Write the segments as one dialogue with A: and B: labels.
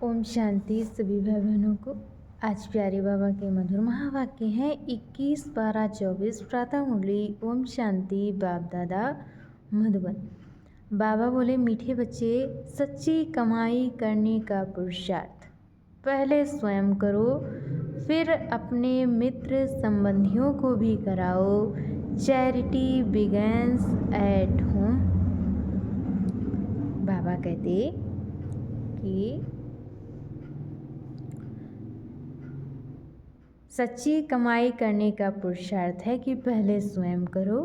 A: ओम शांति सभी भाई बहनों को। आज प्यारे बाबा के मधुर महावाक्य हैं 21/12/24 प्रातः मुरली। ओम शांति बाप दादा मधुबन। बाबा बोले, मीठे बच्चे, सच्ची कमाई करने का पुरुषार्थ पहले स्वयं करो, फिर अपने मित्र संबंधियों को भी कराओ। Charity begins at home. बाबा कहते कि सच्ची कमाई करने का पुरुषार्थ है कि पहले स्वयं करो,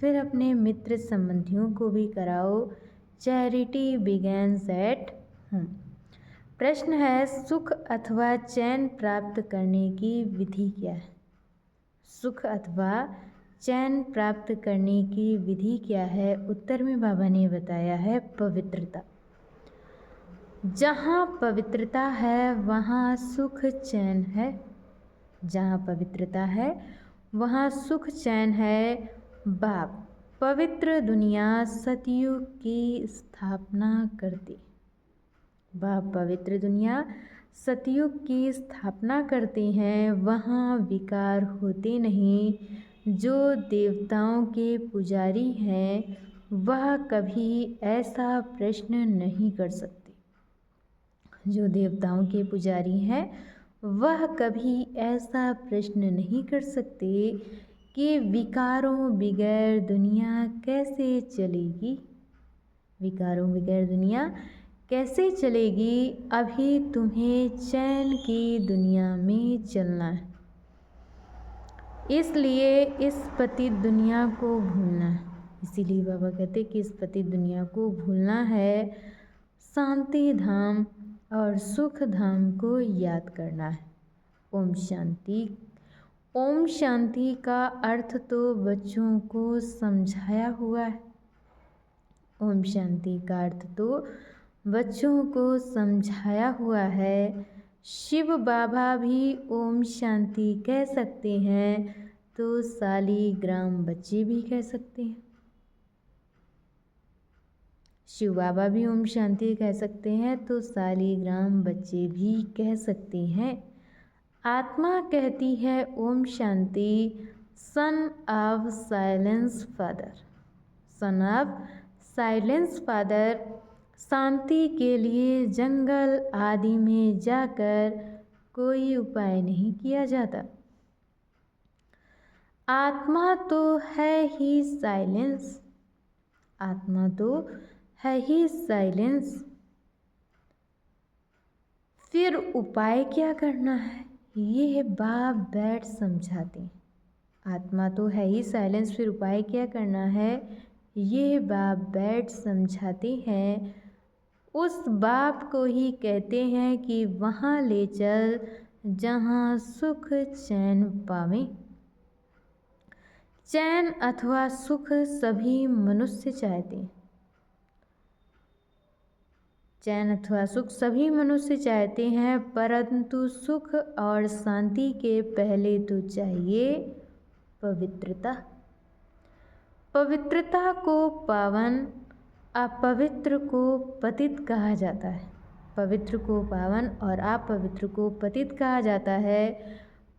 A: फिर अपने मित्र संबंधियों को भी कराओ। Charity begins at home. प्रश्न है, सुख अथवा चैन प्राप्त करने की विधि क्या है? सुख अथवा चैन प्राप्त करने की विधि क्या है? उत्तर में बाबा ने बताया है पवित्रता। जहाँ पवित्रता है वहाँ सुख चैन है। जहाँ पवित्रता है वहाँ सुख चैन है। बाप पवित्र दुनिया सतयुग की स्थापना करती। बाप पवित्र दुनिया सतयुग की स्थापना करते हैं। वहाँ विकार होते नहीं। जो देवताओं के पुजारी हैं वह कभी ऐसा प्रश्न नहीं कर सकते। जो देवताओं के पुजारी हैं वह कभी ऐसा प्रश्न नहीं कर सकते कि विकारों बगैर दुनिया कैसे चलेगी। विकारों बगैर दुनिया कैसे चलेगी? अभी तुम्हें चैन की दुनिया में चलना है, इसलिए इस पतित दुनिया को भूलना है। इसीलिए बाबा कहते कि इस पतित दुनिया को भूलना है। शांति धाम और सुख धाम को याद करना है। ओम शांति। ओम शांति का अर्थ तो बच्चों को समझाया हुआ है। ओम शांति का अर्थ तो बच्चों को समझाया हुआ है। शिव बाबा भी ओम शांति कह सकते हैं तो सालीग्राम बच्चे भी कह सकते हैं। शिव बाबा भी ओम शांति कह सकते हैं तो सालीग्राम बच्चे भी कह सकते हैं। आत्मा कहती है ओम शांति। Son of silence father. Son of silence father. शांति के लिए जंगल आदि में जाकर कोई उपाय नहीं किया जाता। आत्मा तो है ही साइलेंस। आत्मा तो है ही साइलेंस। फिर उपाय क्या करना है ये बाप बैठ समझाते हैं। आत्मा तो है ही साइलेंस, फिर उपाय क्या करना है ये बाप बैठ समझाते हैं। उस बाप को ही कहते हैं कि वहाँ ले चल जहाँ सुख चैन पावें। चैन अथवा सुख सभी मनुष्य चाहते हैं। चैन अथवा सुख सभी मनुष्य चाहते हैं, परंतु सुख और शांति के पहले तो चाहिए पवित्रता। पवित्रता को पावन, अपवित्र को पतित कहा जाता है। पवित्र को पावन और अपवित्र को पतित कहा जाता है।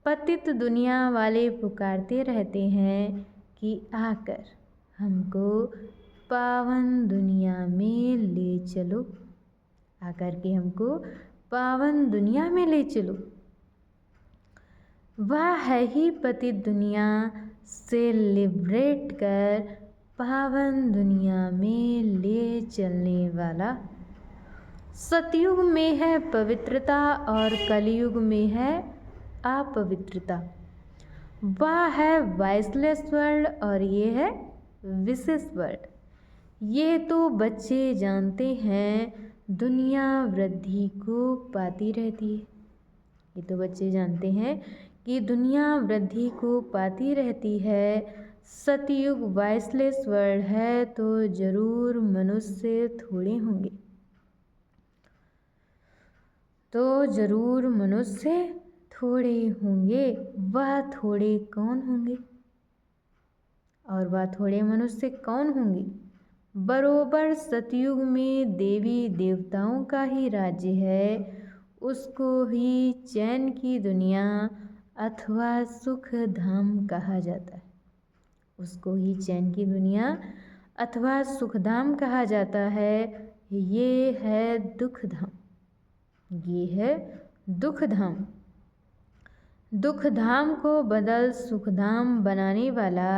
A: पतित दुनिया वाले पुकारते रहते हैं कि आकर हमको पावन दुनिया में ले चलो, आकर के हमको पावन दुनिया में ले चलो। वह है ही पतित दुनिया से लिबरेट कर पावन दुनिया में ले चलने वाला। सतयुग में है पवित्रता और कलयुग में है अपवित्रता। वह है वाइसलेस वर्ल्ड और ये है विशेष वर्ल्ड। ये तो बच्चे जानते हैं दुनिया वृद्धि को पाती रहती है। ये तो बच्चे जानते हैं कि दुनिया वृद्धि को पाती रहती है। सतयुग वाइसलेस वर्ल्ड है तो जरूर मनुष्य थोड़े होंगे। तो जरूर मनुष्य थोड़े होंगे। वह थोड़े कौन होंगे और वह थोड़े मनुष्य कौन होंगे? बरोबर सतयुग में देवी देवताओं का ही राज्य है। उसको ही चैन की दुनिया अथवा सुख धाम कहा जाता है। उसको ही चैन की दुनिया अथवा सुखधाम कहा जाता है। ये है दुख धाम, ये है दुख धाम। दुख धाम को बदल सुखधाम बनाने वाला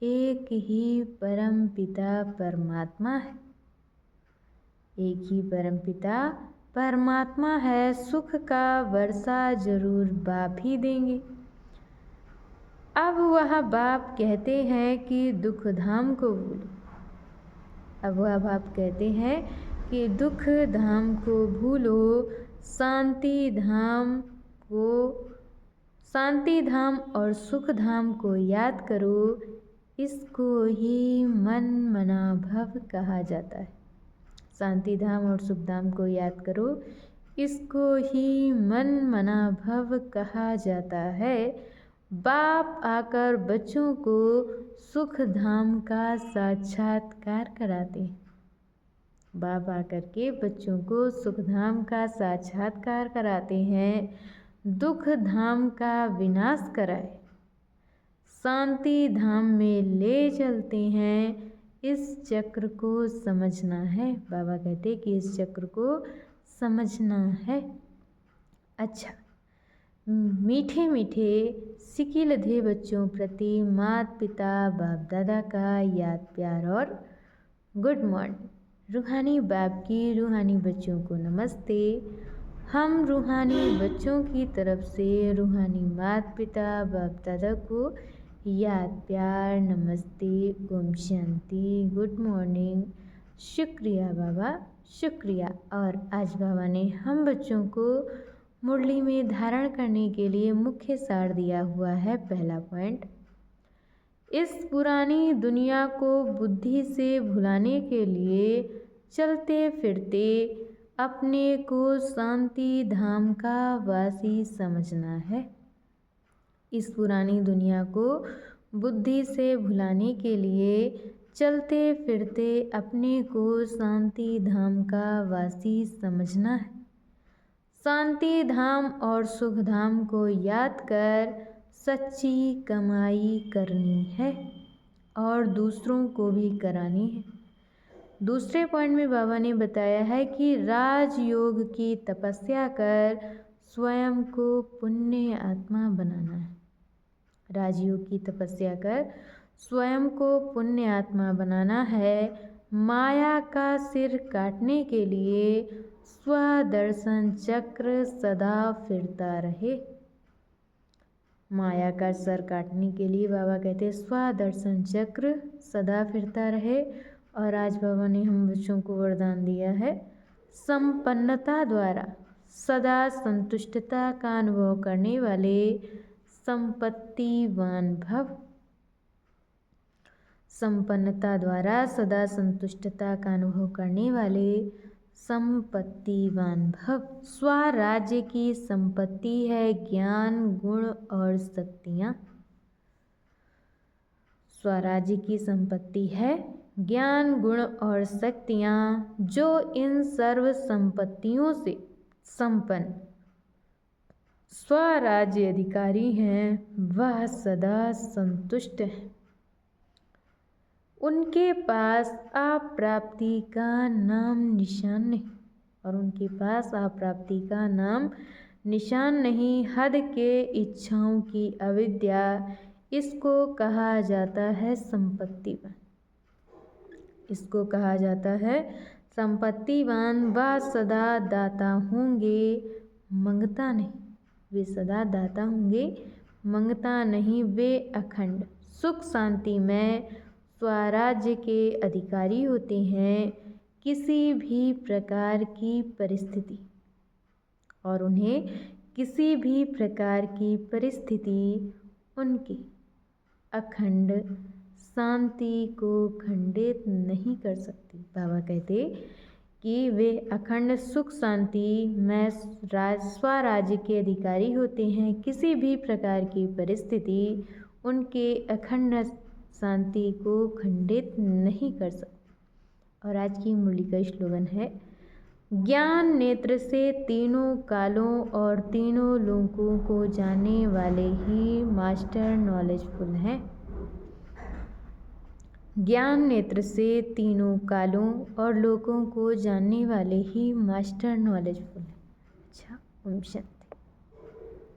A: एक ही परम पिता परमात्मा है। एक ही परम पिता परमात्मा है। सुख का वर्षा जरूर बाप ही देंगे। अब वह बाप कहते हैं कि दुख धाम को भूलो। अब वह बाप कहते हैं कि दुख धाम को भूलो, शांति धाम और सुख धाम को याद करो। इसको ही मन मना भव कहा जाता है। शांति धाम और सुख धाम को याद करो, इसको ही मन मना भव कहा जाता है। बाप आकर बच्चों को सुख धाम का साक्षात्कार कराते हैं। बाप आकर के बच्चों को सुख धाम का साक्षात्कार कराते हैं। दुख धाम का विनाश कराए, शांति धाम में ले चलते हैं। इस चक्र को समझना है। बाबा कहते कि इस चक्र को समझना है। अच्छा, मीठे मीठे सिकिलधे बच्चों प्रति माता पिता बाप दादा का याद प्यार और गुड मॉर्निंग। रूहानी बाप की रूहानी बच्चों को नमस्ते। हम रूहानी बच्चों की तरफ से रूहानी माता पिता बाप दादा को याद प्यार नमस्ते, ओम शांति, गुड मॉर्निंग, शुक्रिया बाबा, शुक्रिया। और आज बाबा ने हम बच्चों को मुरली में धारण करने के लिए मुख्य सार दिया हुआ है। पहला पॉइंट, इस पुरानी दुनिया को बुद्धि से भुलाने के लिए चलते फिरते अपने को शांति धाम का वासी समझना है। इस पुरानी दुनिया को बुद्धि से भुलाने के लिए चलते फिरते अपने को शांति धाम का वासी समझना है। शांति धाम और सुख धाम को याद कर सच्ची कमाई करनी है और दूसरों को भी करानी है। दूसरे पॉइंट में बाबा ने बताया है कि राजयोग की तपस्या कर स्वयं को पुण्य आत्मा बनाना है। राजयोग की तपस्या कर स्वयं को पुण्य आत्मा बनाना है। माया का सिर काटने के लिए स्वदर्शन चक्र सदा फिरता रहे। माया का सर काटने के लिए बाबा कहते स्वदर्शन चक्र सदा फिरता रहे। और आज बाबा ने हम बच्चों को वरदान दिया है, संपन्नता द्वारा सदा संतुष्टता का अनुभव करने वाले संपत्तिवान भव। संपन्नता द्वारा सदा संतुष्टता का अनुभव करने वाले संपत्तिवान भव। स्वराज्य की संपत्ति है ज्ञान, गुण और शक्तियाँ। स्वराज्य की संपत्ति है ज्ञान, गुण और शक्तियाँ। जो इन सर्व संपत्तियों से संपन्न स्वराज्य अधिकारी हैं वह सदा संतुष्ट हैं। उनके पास अप्राप्ति का नाम निशान नहीं, और उनके पास अप्राप्ति का नाम निशान नहीं। हद के इच्छाओं की अविद्या, इसको कहा जाता है संपत्तिवान। इसको कहा जाता है संपत्तिवान। वह सदा दाता होंगे, मंगता नहीं। वे सदा दाता होंगे, मंगता नहीं। वे अखंड सुख शांति में स्वराज्य के अधिकारी होते हैं। किसी भी प्रकार की परिस्थिति, और उन्हें किसी भी प्रकार की परिस्थिति उनकी अखंड शांति को खंडित नहीं कर सकती। बाबा कहते कि वे अखंड सुख शांति में स्वराज्य के अधिकारी होते हैं। किसी भी प्रकार की परिस्थिति उनके अखंड शांति को खंडित नहीं कर सकती। और आज की मुरली का स्लोगन है, ज्ञान नेत्र से तीनों कालों और तीनों लोकों को जानने वाले ही मास्टर नॉलेजफुल हैं। ज्ञान नेत्र से तीनों कालों और लोकों को जानने वाले ही मास्टर नॉलेजफुल हैं। अच्छा, ओम शांति।